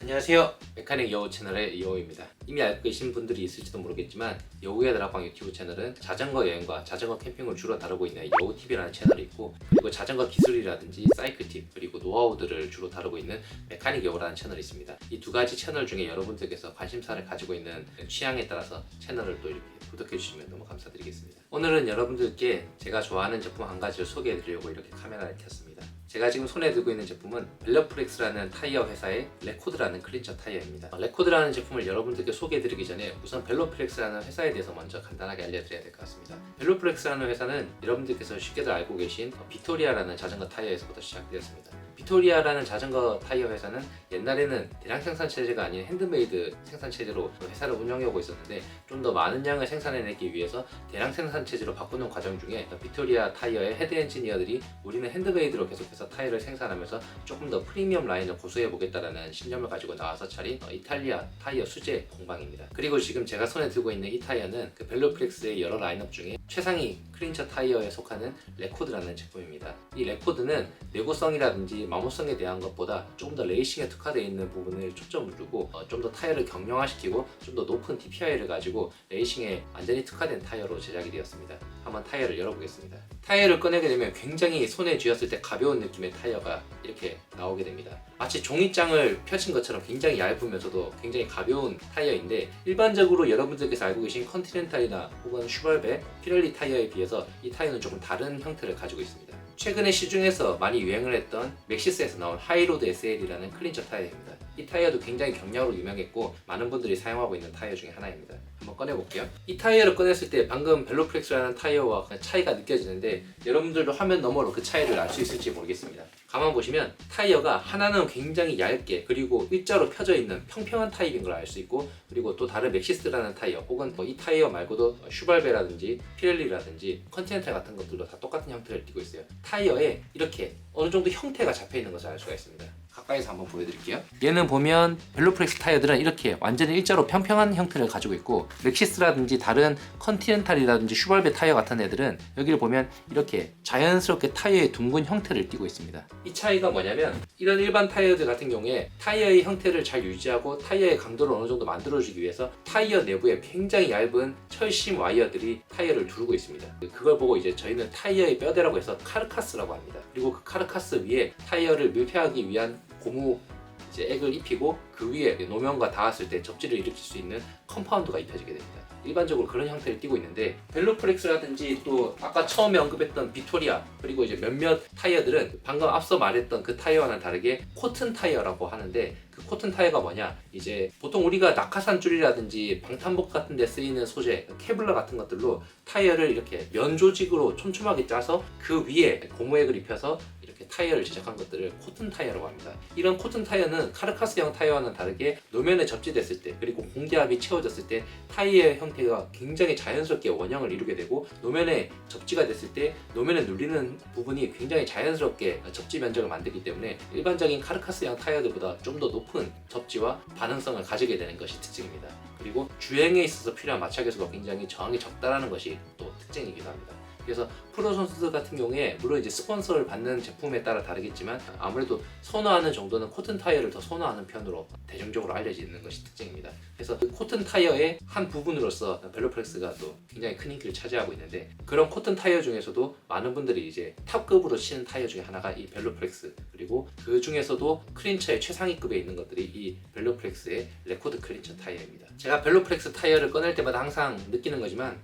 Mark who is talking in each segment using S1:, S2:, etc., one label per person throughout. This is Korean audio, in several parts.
S1: 안녕하세요. 메카닉 여우 채널의 여우입니다. 이미 알고 계신 분들이 있을지도 모르겠지만 여우의 다락방 유튜브 채널은 자전거 여행과 자전거 캠핑을 주로 다루고 있는 여우TV라는 채널이 있고, 그리고 자전거 기술이라든지 사이클 팁 그리고 노하우들을 주로 다루고 있는 메카닉 여우라는 채널이 있습니다. 이 두 가지 채널 중에 여러분들께서 관심사를 가지고 있는 취향에 따라서 채널을 또 이렇게 구독해 주시면 너무 감사드리겠습니다. 오늘은 여러분들께 제가 좋아하는 제품 한 가지를 소개해 드리려고 이렇게 카메라를 켰습니다. 제가 지금 손에 들고 있는 제품은 벨러프렉스라는 타이어 회사의 레코드라는 클린처 타이어입니다. 레코드라는 제품을 여러분들께 소개해드리기 전에 우선 벨러프렉스라는 회사에 대해서 먼저 간단하게 알려드려야 될 것 같습니다. 벨러프렉스라는 회사는 여러분들께서 쉽게들 알고 계신 빅토리아라는 자전거 타이어에서부터 시작되었습니다. 빅토리아라는 자전거 타이어 회사는 옛날에는 대량 생산 체제가 아닌 핸드메이드 생산 체제로 회사를 운영해오고 있었는데, 좀 더 많은 양을 생산해내기 위해서 대량 생산 체제로 바꾸는 과정 중에 빅토리아 타이어의 헤드 엔지니어들이 우리는 핸드메이드로 계속해서 타이어를 생산하면서 조금 더 프리미엄 라인을 고수해보겠다라는 신념을 가지고 나와서 차린 이탈리아 타이어 수제 공방입니다. 그리고 지금 제가 손에 들고 있는 이 타이어는 그 벨러프렉스의 여러 라인업 중에 최상위 클린처 타이어에 속하는 레코드라는 제품입니다. 이 레코드는 내구성이라든지 마모성에 대한 것보다 조금 더 레이싱에 특화되어 있는 부분을 초점을 두고 좀 더 타이어를 경량화시키고 좀 더 높은 DPI를 가지고 레이싱에 완전히 특화된 타이어로 제작이 되었습니다. 한번 타이어를 열어보겠습니다. 타이어를 꺼내게 되면 굉장히 손에 쥐었을 때 가벼운 느낌의 타이어가 이렇게 나오게 됩니다. 마치 종이장을 펼친 것처럼 굉장히 얇으면서도 굉장히 가벼운 타이어인데, 일반적으로 여러분들께서 알고 계신 컨티넨탈이나 혹은 슈발베, 피렐리 타이어에 비해서 이 타이어는 조금 다른 형태를 가지고 있습니다. 최근에 시중에서 많이 유행을 했던 맥시스에서 나온 하이로드 SL이라는 클린처 타이어입니다. 이 타이어도 굉장히 경량으로 유명했고 많은 분들이 사용하고 있는 타이어 중에 하나입니다. 한번 꺼내볼게요. 이 타이어를 꺼냈을 때 방금 벨러프렉스라는 타이어와 차이가 느껴지는데, 여러분들도 화면 너머로 그 차이를 알 수 있을지 모르겠습니다. 가만 보시면 타이어가 하나는 굉장히 얇게 그리고 일자로 펴져 있는 평평한 타입인 걸 알 수 있고, 그리고 또 다른 맥시스라는 타이어 혹은 이 타이어 말고도 슈발베라든지 피렐리라든지 컨티넨탈 같은 것들도 다 똑같은 형태를 띠고 있어요. 타이어에 이렇게 어느 정도 형태가 잡혀 있는 것을 알 수가 있습니다. 가까이서 한번 보여드릴게요. 얘는 보면 벨러프렉스 타이어들은 이렇게 완전히 일자로 평평한 형태를 가지고 있고, 맥시스라든지 다른 컨티넨탈이라든지 슈발베 타이어 같은 애들은 여기를 보면 이렇게 자연스럽게 타이어의 둥근 형태를 띠고 있습니다. 이 차이가 뭐냐면, 이런 일반 타이어들 같은 경우에 타이어의 형태를 잘 유지하고 타이어의 강도를 어느 정도 만들어주기 위해서 타이어 내부에 굉장히 얇은 철심 와이어들이 타이어를 두르고 있습니다. 그걸 보고 이제 저희는 타이어의 뼈대라고 해서 카르카스라고 합니다. 그리고 그 카르카스 위에 타이어를 밀폐하기 위한 고무 액을 입히고, 그 위에 노면과 닿았을 때 접지를 일으킬 수 있는 컴파운드가 입혀지게 됩니다. 일반적으로 그런 형태를 띠고 있는데, 벨러프렉스라든지 또 아까 처음에 언급했던 빅토리아 그리고 이제 몇몇 타이어들은 방금 앞서 말했던 그 타이어와는 다르게 코튼 타이어라고 하는데, 그 코튼 타이어가 뭐냐, 이제 보통 우리가 낙하산 줄이라든지 방탄복 같은 데 쓰이는 소재, 케블러 같은 것들로 타이어를 이렇게 면 조직으로 촘촘하게 짜서 그 위에 고무액을 입혀서 이렇게 타이어를 제작한 것들을 코튼 타이어라고 합니다. 이런 코튼 타이어는 카르카스형 타이어와는 다르게 노면에 접지됐을 때 그리고 공기압이 채워졌을 때 타이어의 형태가 굉장히 자연스럽게 원형을 이루게 되고, 노면에 접지가 됐을 때 노면에 눌리는 부분이 굉장히 자연스럽게 접지 면적을 만들기 때문에 일반적인 카르카스형 타이어들보다 좀 더 높은 접지와 반응성을 가지게 되는 것이 특징입니다. 그리고 주행에 있어서 필요한 마찰계수가 굉장히 저항이 적다라는 것이 또 특징이기도 합니다. 그래서 프로 선수들 같은 경우에 물론 이제 스폰서를 받는 제품에 따라 다르겠지만, 아무래도 선호하는 정도는 코튼 타이어를 더 선호하는 편으로 대중적으로 알려지는 것이 특징입니다. 그래서 그 코튼 타이어의 한 부분으로서 벨러프렉스가 또 굉장히 큰 인기를 차지하고 있는데, 그런 코튼 타이어 중에서도 많은 분들이 이제 탑급으로 치는 타이어 중에 하나가 이 벨러프렉스, 그리고 그 중에서도 클린처의 최상위급에 있는 것들이 이 벨러프렉스의 레코드 클린처 타이어입니다. 제가 벨러프렉스 타이어를 꺼낼 때마다 항상 느끼는 거지만,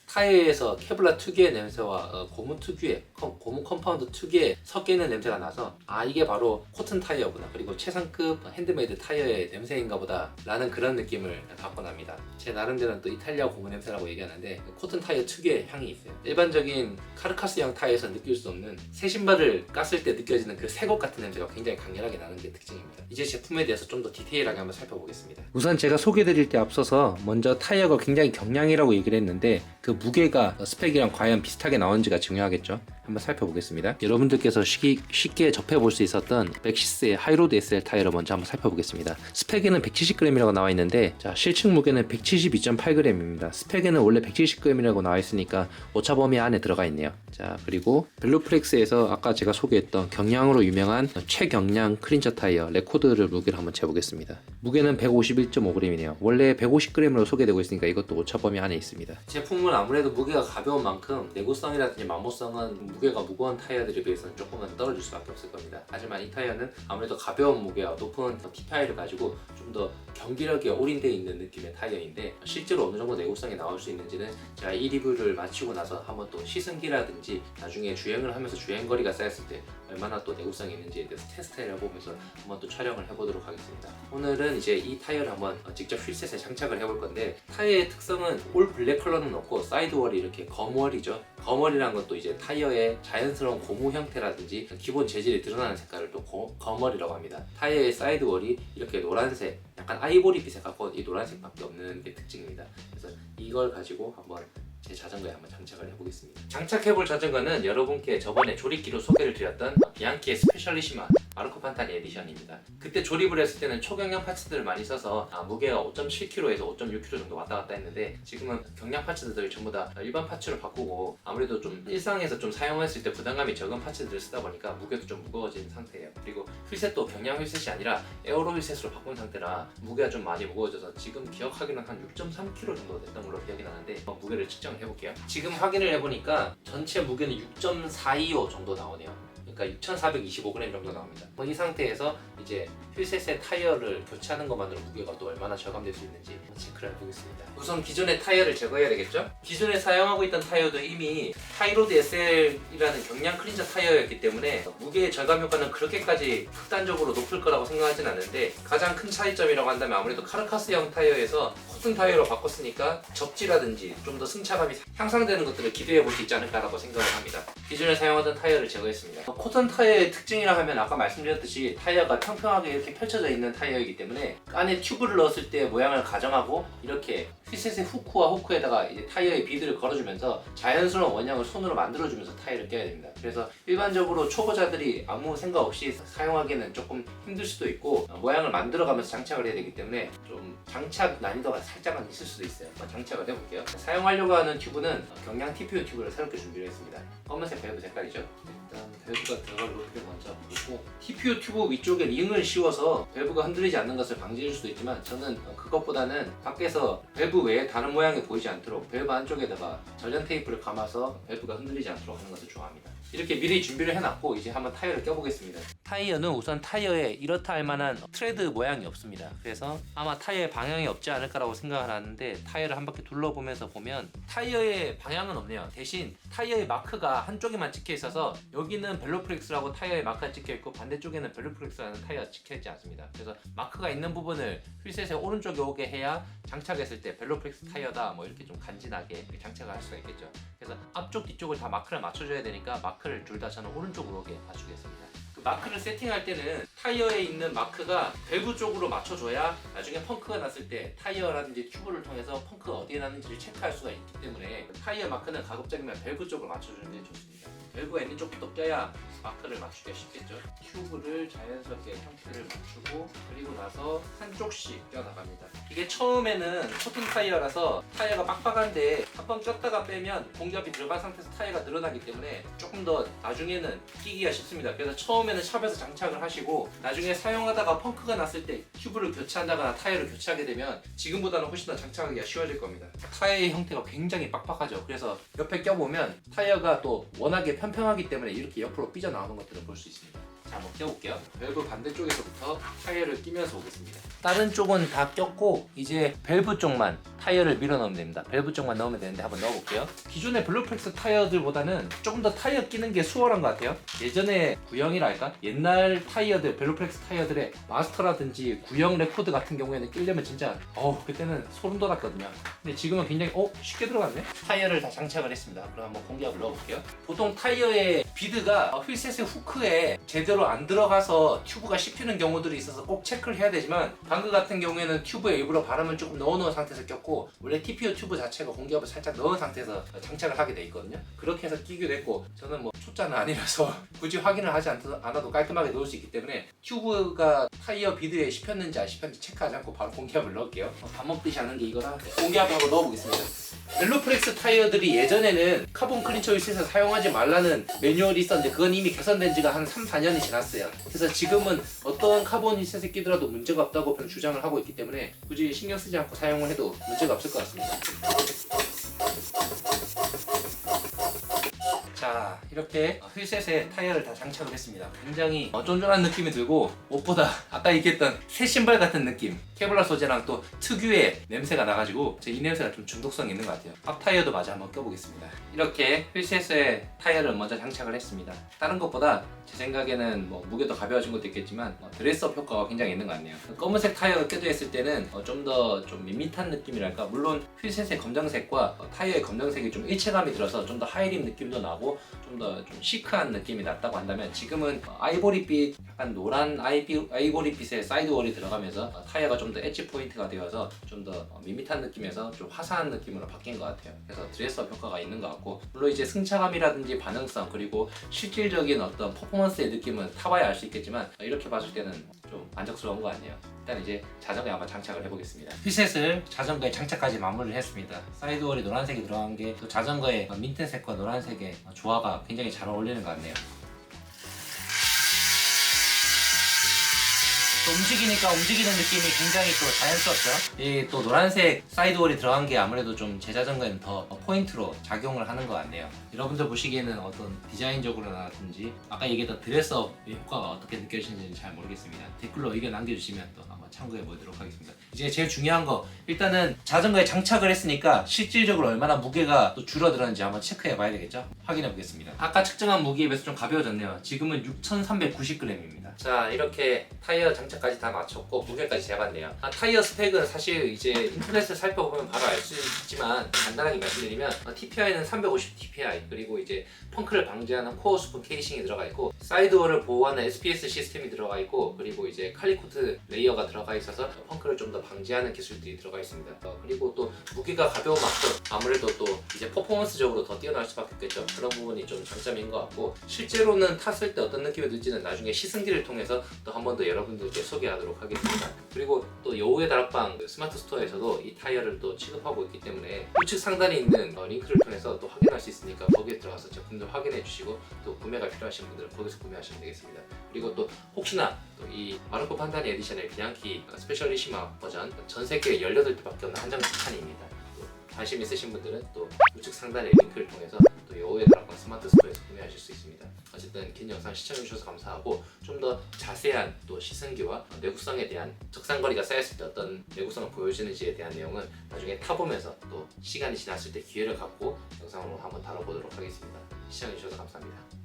S1: 타이어에서 케블라 특유의 냄새와 고무 특유의 고무 컴파운드 특유의 섞여 있는 냄새가 나서, 아, 이게 바로 코튼 타이어구나, 그리고 최상급 핸드메이드 타이어의 냄새인가 보다 라는 그런 느낌을 받곤 합니다. 제 나름대로는 또 이탈리아 고무 냄새라고 얘기하는데, 코튼 타이어 특유의 향이 있어요. 일반적인 카르카스형 타이어에서 느낄 수 없는 새 신발을 깠을 때 느껴지는 그 새것 같은 냄새가 굉장히 강렬하게 나는 게 특징입니다. 이제 제품에 대해서 좀 더 디테일하게 한번 살펴보겠습니다. 우선 제가 소개드릴 때 앞서서 먼저 타이어가 굉장히 경량이라고 얘기를 했는데, 그 무게가 스펙이랑 과연 비슷하게 나오는지가 중요하겠죠. 한번 살펴보겠습니다. 여러분들께서 쉽게 접해볼 수 있었던 맥시스의 하이로드 SL 타이어를 먼저 한번 살펴보겠습니다. 스펙에는 170g이라고 나와 있는데, 자, 실측 무게는 172.8g입니다. 스펙에는 원래 170g이라고 나와 있으니까 오차 범위 안에 들어가 있네요. 자, 그리고 벨로프렉스에서 아까 제가 소개했던 경량으로 유명한 최경량 크린처 타이어 레코드를 무게를 한번 재보겠습니다. 무게는 151.5g이네요. 원래 150g으로 소개되고 있으니까 이것도 오차 범위 안에 있습니다. 제품은 아무래도 무게가 가벼운 만큼 내구성이라든지 마모성은 무게가 무거운 타이어들에 비해서는 조금은 떨어질 수밖에 없을 겁니다. 하지만 이 타이어는 아무래도 가벼운 무게와 높은 TPI를 가지고 좀 더 경기력에 올인되어 있는 느낌의 타이어인데, 실제로 어느 정도 내구성이 나올 수 있는지는 제가 이 리뷰를 마치고 나서 한번 또 시승기라든지 나중에 주행을 하면서 주행거리가 쌓였을 때 얼마나 또 내구성이 있는지에 대해서 테스트를 해보면서 한번 또 촬영을 해보도록 하겠습니다. 오늘은 이제 이 타이어를 한번 직접 휠셋에 장착을 해볼 건데, 타이어의 특성은 올 블랙 컬러는 없고 사이드월이 이렇게 검월이죠. 검월이란 건 또 이제 타이어의 자연스러운 고무 형태라든지 기본 재질이 드러나는 색깔을 또 검월이라고 합니다. 타이어의 사이드월이 이렇게 노란색, 약간 아이보리빛에 가까운 이 노란색밖에 없는 게 특징입니다. 그래서 이걸 가지고 한번 제 자전거에 한번 장착을 해보겠습니다. 장착해볼 자전거는 여러분께 저번에 조립기로 소개를 드렸던 비앙키의 스페셜리시마 마르코 판타니 에디션입니다. 그때 조립을 했을 때는 초경량 파츠들을 많이 써서 무게가 5.7kg에서 5.6kg 정도 왔다 갔다 했는데, 지금은 경량 파츠들을 전부 다 일반 파츠로 바꾸고 아무래도 좀 일상에서 좀 사용했을 때 부담감이 적은 파츠들을 쓰다 보니까 무게도 좀 무거워진 상태예요. 그리고 휠셋도 경량 휠셋이 아니라 에어로 휠셋으로 바꾼 상태라 무게가 좀 많이 무거워져서 지금 기억하기로는 한 6.3kg 정도 됐던 걸로 기억이 나는데, 무게를 측정을 해볼게요. 지금 확인을 해보니까 전체 무게는 6.425 정도 나오네요. 그러니까 6,425g 정도 나옵니다. 이 상태에서 이제 휠셋의 타이어를 교체하는 것만으로 무게가 또 얼마나 절감될 수 있는지 체크를 해보겠습니다. 우선 기존의 타이어를 제거해야 되겠죠? 기존에 사용하고 있던 타이어도 이미 하이로드 SL이라는 경량 클린저 타이어였기 때문에 무게의 절감 효과는 그렇게까지 극단적으로 높을 거라고 생각하진 않는데, 가장 큰 차이점이라고 한다면 아무래도 카르카스형 타이어에서 코튼 타이어로 바꿨으니까 접지라든지 좀 더 승차감이 향상되는 것들을 기대해 볼 수 있지 않을까라고 생각을 합니다. 기존에 사용하던 타이어를 제거했습니다. 코튼 타이어의 특징이라 하면 아까 말씀드렸듯이 타이어가 평평하게 이렇게 펼쳐져 있는 타이어이기 때문에 안에 튜브를 넣었을 때 모양을 가정하고 이렇게 휠셋의 후크와 호크에다가 이제 타이어의 비드를 걸어주면서 자연스러운 원형을 손으로 만들어주면서 타이어를 껴야 됩니다. 그래서 일반적으로 초보자들이 아무 생각 없이 사용하기에는 조금 힘들 수도 있고, 모양을 만들어가면서 장착을 해야 되기 때문에 좀 장착 난이도가 살짝은 있을 수도 있어요. 한번 장착을 해볼게요. 사용하려고 하는 튜브는 경량 TPU 튜브를 새롭게 준비를 했습니다. 검은색 밸브 색깔이죠. 일단 밸브가 들어갈 높이를 먼저 보고, TPU 튜브 위쪽에 링을 씌워서 밸브가 흔들리지 않는 것을 방지해 줄 수도 있지만, 저는 그것보다는 밖에서 밸브 외에 다른 모양이 보이지 않도록 밸브 안쪽에다가 전련 테이프를 감아서 밸브가 흔들리지 않도록 하는 것을 좋아합니다. 이렇게 미리 준비를 해놨고 이제 한번 타이어를 껴보겠습니다. 타이어는 우선 타이어에 이렇다 할 만한 트레드 모양이 없습니다. 그래서 아마 타이어에 방향이 없지 않을까라고 생각을 하는데, 타이어를 한 바퀴 둘러보면서 보면 타이어에 방향은 없네요. 대신 타이어의 마크가 한쪽에만 찍혀 있어서 여기는 벨로프렉스라고 타이어의 마크가 찍혀 있고 반대쪽에는 벨로프렉스라는 타이어가 찍혀 있지 않습니다. 그래서 마크가 있는 부분을 휠셋의 오른쪽에 오게 해야 장착했을 때 벨로프렉스 타이어다 뭐 이렇게 좀 간지나게 이렇게 장착을 할 수가 있겠죠. 그래서 앞쪽 뒤쪽을 다 마크를 맞춰줘야 되니까 마크를 둘 다 저는 오른쪽으로 오게 맞추겠습니다. 그 마크를 세팅할 때는 타이어에 있는 마크가 밸브 쪽으로 맞춰줘야 나중에 펑크가 났을 때 타이어라든지 튜브를 통해서 펑크가 어디에 났는지를 체크할 수가 있기 때문에 타이어 마크는 가급적이면 밸브 쪽으로 맞춰주는 게 좋습니다. 밸브가 있는 쪽부터 껴야 마크를 맞추기가 쉽겠죠. 튜브를 자연스럽게 형태를 맞추고 그리고 나서 한쪽씩 껴나갑니다. 이게 처음에는 코튼 타이어라서 타이어가 빡빡한데 한번 꼈다가 빼면 공기압이 들어간 상태에서 타이어가 늘어나기 때문에 조금 더 나중에는 끼기가 쉽습니다. 그래서 처음에는 샵에서 장착을 하시고 나중에 사용하다가 펑크가 났을 때 튜브를 교체한다거나 타이어를 교체하게 되면 지금보다는 훨씬 더 장착하기가 쉬워질 겁니다. 타이어의 형태가 굉장히 빡빡하죠. 그래서 옆에 껴보면 타이어가 또 워낙에 편평하기 때문에 이렇게 옆으로 삐져나오는 것들을 볼 수 있습니다. 자, 한번 껴볼게요. 밸브 반대쪽에서부터 타이어를 끼면서 오겠습니다. 다른 쪽은 다 꼈고 이제 밸브 쪽만 타이어를 밀어 넣으면 됩니다. 밸브 쪽만 넣으면 되는데 한번 넣어볼게요. 기존의 벨로프렉스 타이어들보다는 조금 더 타이어 끼는 게 수월한 것 같아요. 예전에 구형이랄까? 옛날 타이어들, 벨로프렉스 타이어들의 마스터라든지 구형 레코드 같은 경우에는 끼려면 진짜 그때는 소름 돋았거든요. 근데 지금은 굉장히 쉽게 들어갔네? 타이어를 다 장착을 했습니다. 그럼 한번 공기압을 넣어볼게요. 보통 타이어의 비드가 휠셋의 후크에 제대로 제대로 안 들어가서 튜브가 씹히는 경우들이 있어서 꼭 체크를 해야 되지만 방금 같은 경우에는 튜브에 일부러 바람을 조금 넣어놓은 상태에서 꼈고 원래 TPU 튜브 자체가 공기압을 살짝 넣은 상태에서 장착을 하게 돼 있거든요. 그렇게 해서 끼게 됐고 저는 뭐 초짜는 아니라서 굳이 확인을 하지 않아도 깔끔하게 넣을 수 있기 때문에 튜브가 타이어 비드에 씹혔는지 안 씹혔는지 체크하지 않고 바로 공기압을 넣을게요. 밥 먹듯이 하는 게 이거라 공기압하고 넣어보겠습니다. 멜로프렉스 타이어들이 예전에는 카본 클린처 휠셋에서 사용하지 말라는 매뉴얼이 있었는데 그건 이미 개선된 지가 한 3, 4년이 지났어요. 그래서 지금은 어떤 카본 휠셋에 끼더라도 문제가 없다고 주장을 하고 있기 때문에 굳이 신경 쓰지 않고 사용을 해도 문제가 없을 것 같습니다. 자, 이렇게 휠셋에 타이어를 다 장착을 했습니다. 굉장히 쫀쫀한 느낌이 들고 무엇보다 아까 얘기했던 새 신발 같은 느낌, 케블라 소재랑 또 특유의 냄새가 나가지고 이 냄새가 좀 중독성이 있는 것 같아요. 앞 타이어도 마저 한번 껴보겠습니다. 이렇게 휠셋에 타이어를 먼저 장착을 했습니다. 다른 것보다 제 생각에는 뭐 무게도 가벼워진 것도 있겠지만 드레스업 효과가 굉장히 있는 것 같네요. 검은색 타이어가 껴져 있을 때는 좀 더 좀 밋밋한 느낌이랄까, 물론 휠셋의 검정색과 타이어의 검정색이 좀 일체감이 들어서 좀 더 하이림 느낌도 나고 좀 더 좀 시크한 느낌이 났다고 한다면, 지금은 아이보리빛, 약간 노란 아이보리빛의 사이드월이 들어가면서 타이어가 좀 더 엣지 포인트가 되어서 좀 더 밋밋한 느낌에서 좀 화사한 느낌으로 바뀐 것 같아요. 그래서 드레스업 효과가 있는 것 같고, 물론 이제 승차감이라든지 반응성 그리고 실질적인 어떤 퍼포먼스의 느낌은 타봐야 알 수 있겠지만 이렇게 봤을 때는 좀 만족스러운 것 같네요. 일단 이제 자전거에 한번 장착을 해보겠습니다. 휠셋을 자전거에 장착까지 마무리를 했습니다. 사이드월이 노란색이 들어간 게 또 자전거의 민트색과 노란색의 조화가 굉장히 잘 어울리는 것 같네요. 또 움직이니까 움직이는 느낌이 굉장히 또 자연스럽죠. 이 또 노란색 사이드월이 들어간 게 아무래도 좀 제 자전거에는 더 포인트로 작용을 하는 것 같네요. 여러분들 보시기에는 어떤 디자인적으로라든지 아까 얘기했던 드레스업의 효과가 어떻게 느껴지는지 잘 모르겠습니다. 댓글로 의견 남겨주시면 또 한번 참고해 보도록 하겠습니다. 이제 제일 중요한 거, 일단은 자전거에 장착을 했으니까 실질적으로 얼마나 무게가 또 줄어들었는지 한번 체크해 봐야 되겠죠? 확인해 보겠습니다. 아까 측정한 무게에 비해서 좀 가벼워졌네요. 지금은 6,390g입니다. 자, 이렇게 타이어 장착까지 다 마쳤고 무게까지 재봤네요. 타이어 스펙은 사실 이제 인터넷을 살펴보면 바로 알 수 있지만 간단하게 말씀드리면 TPI는 350 TPI, 그리고 이제 펑크를 방지하는 코어 스푼 케이싱이 들어가 있고 사이드월을 보호하는 SPS 시스템이 들어가 있고, 그리고 이제 칼리코트 레이어가 들어가 있어서 펑크를 좀 더 방지하는 기술들이 들어가 있습니다. 그리고 또 무게가 가벼운 만큼 아무래도 또 이제 퍼포먼스적으로 더 뛰어날 수밖에 없겠죠. 그런 부분이 좀 장점인 것 같고, 실제로는 탔을 때 어떤 느낌이 들지는 나중에 시승기를 통해서 또 한 번 더 여러분들께 소개하도록 하겠습니다. 그리고 또 여우의 다락방 스마트 스토어에서도 이 타이어를 또 취급하고 있기 때문에 우측 상단에 있는 링크를 통해서 또 확인할 수 있으니까 거기에 들어가서 제품도 확인해 주시고 또 구매가 필요하신 분들은 거기서 구매하시면 되겠습니다. 그리고 또 혹시나 또 이 마르코 판타니 에디션의 비앙키 스페셜리시마 버전 전 세계에 18대밖에 없는 한정 스칸입니다. 관심 있으신 분들은 또 우측 상단의 링크를 통해서 또 여우의 다락방 스마트 스토어에서 구매하실 수 있습니다. 어쨌든 긴 영상 시청해주셔서 감사하고, 좀 더 자세한 또 시승기와 내구성에 대한 적상거리가 쌓였을 때 어떤 내구성을 보여주는지에 대한 내용은 나중에 타보면서 또 시간이 지났을 때 기회를 갖고 영상으로 한번 다뤄보도록 하겠습니다. 시청해주셔서 감사합니다.